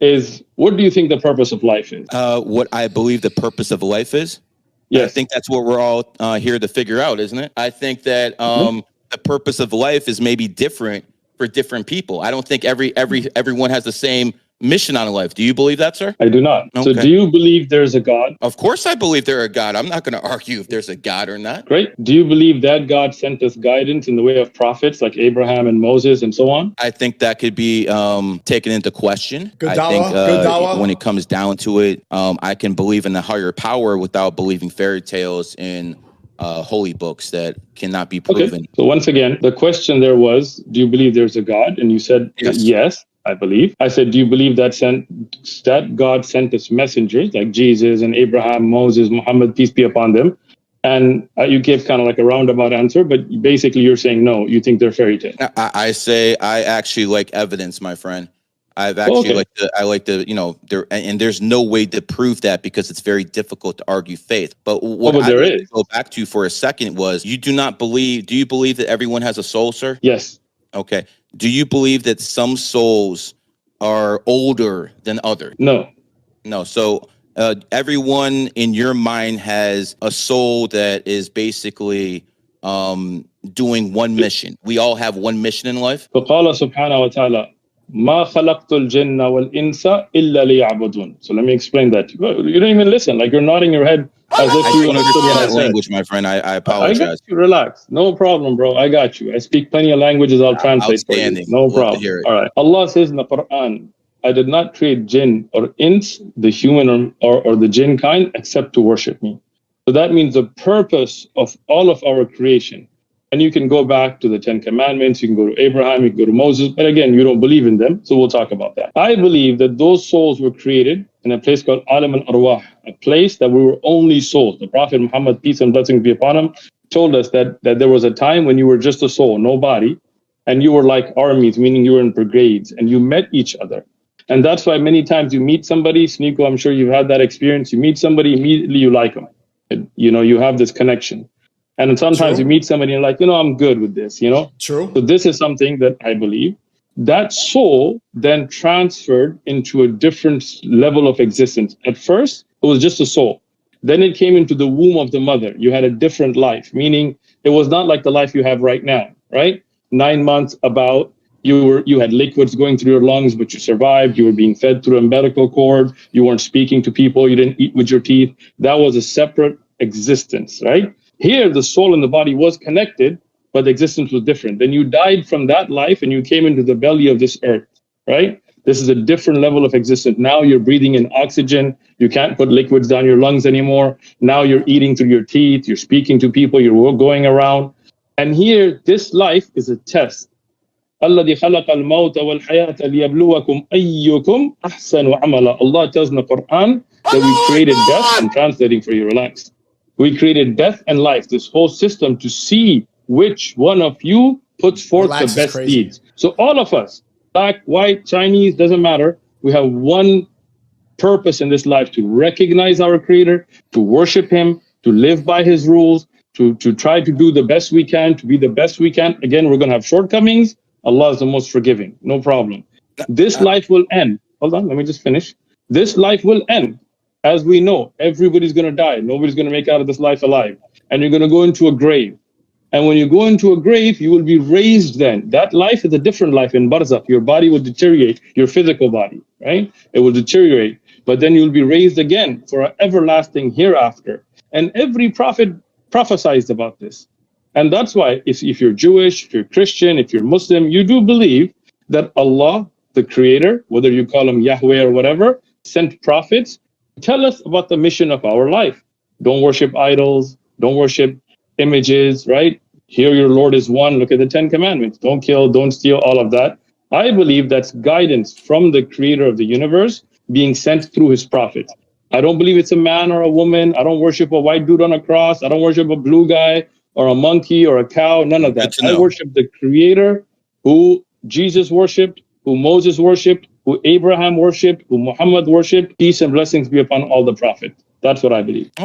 is, what do you think the purpose of life is? What I believe the purpose of life is? Yes. I think that's what we're all here to figure out, isn't it? I think that the purpose of life is maybe different for different people. I don't think everyone has the same mission on life. Do you believe that, sir? I do not. Okay. So do you believe there's a God? Of course I believe there's a God. I'm not going to argue if there's a God or not. Great. Do you believe that God sent us guidance in the way of prophets like Abraham and Moses and so on? I think that could be taken into question. Good I dawah, think good dawah. when it comes down to it, I can believe in the higher power without believing fairy tales and holy books that cannot be proven. Okay. So once again, the question there was, do you believe there's a God? And you said, yes, I believe. I said, do you believe that God sent us messengers like Jesus and Abraham, Moses, Muhammad, peace be upon them? And you gave kind of like a roundabout answer, but basically you're saying no, you think they're fairy tales. I say I actually like evidence, my friend. I've actually I like to, you know, and there's no way to prove that because it's very difficult to argue faith. But what I like to go back to for a second was, do you believe that everyone has a soul, sir? Yes. Okay. Do you believe that some souls are older than others? No. No. So everyone in your mind has a soul that is basically doing one mission. We all have one mission in life. فقال سبحانه وتعالى ما خلقت الجن والإنس إلا ليعبدون. So let me explain that. You don't even listen. Like you're nodding your head as if you understood what I said. Language, my friend. I apologize. I got you. Relax. No problem, bro. I got you. I speak plenty of languages. I'll translate for you. No problem. All right. Allah says in the Quran, I did not create jinn or ins, the human or the jinn kind, except to worship me. So that means the purpose of all of our creation. And you can go back to the 10 Commandments, you can go to Abraham, you can go to Moses, but again, you don't believe in them, so we'll talk about that. I believe that those souls were created in a place called Alam al-Arwah, a place that we were only souls. The Prophet Muhammad, peace and blessings be upon him, told us that there was a time when you were just a soul, no body, and you were like armies, meaning you were in brigades, and you met each other. And that's why many times you meet somebody, Sneeko, I'm sure you've had that experience, you meet somebody, immediately you like them. You know, you have this connection. And sometimes you meet somebody and you're like, I'm good with this, True. So this is something that I believe. That soul then transferred into a different level of existence. At first, it was just a soul. Then it came into the womb of the mother. You had a different life, meaning it was not like the life you have right now, right? 9 months about, you had liquids going through your lungs, but you survived. You were being fed through a umbilical cord. You weren't speaking to people. You didn't eat with your teeth. That was a separate existence, right? Here, the soul and the body was connected, but the existence was different. Then you died from that life and you came into the belly of this earth, right? This is a different level of existence. Now you're breathing in oxygen. You can't put liquids down your lungs anymore. Now you're eating through your teeth. You're speaking to people. You're going around. And here, this life is a test. الذي خلق الموت والحياة ليبلوكم أيكم أحسن عملا. Allah tells in the Quran that we created death. I'm translating for you, relax. We created death and life, this whole system, to see which one of you puts forth the best deeds. So all of us, black, white, Chinese, doesn't matter. We have one purpose in this life: to recognize our Creator, to worship Him, to live by His rules, to try to do the best we can, to be the best we can. Again, we're going to have shortcomings. Allah is the most forgiving, no problem. This life will end. Hold on, let me just finish. This life will end. As we know, everybody's going to die. Nobody's going to make out of this life alive. And you're going to go into a grave. And when you go into a grave, you will be raised then. That life is a different life in barzakh. Your body will deteriorate, your physical body, right? It will deteriorate. But then you'll be raised again for an everlasting hereafter. And every prophet prophesied about this. And that's why if you're Jewish, if you're Christian, if you're Muslim, you do believe that Allah, the Creator, whether you call Him Yahweh or whatever, sent prophets. Tell us about the mission of our life. Don't worship idols. Don't worship images, right? Here your Lord is one. Look at the 10 Commandments. Don't kill, don't steal, all of that. I believe that's guidance from the Creator of the universe being sent through His prophets. I don't believe it's a man or a woman. I don't worship a white dude on a cross. I don't worship a blue guy or a monkey or a cow. None of that. I worship the Creator who Jesus worshipped, who Moses worshipped, who Abraham worshipped, who Muhammad worshipped. Peace and blessings be upon all the prophets. That's what I believe.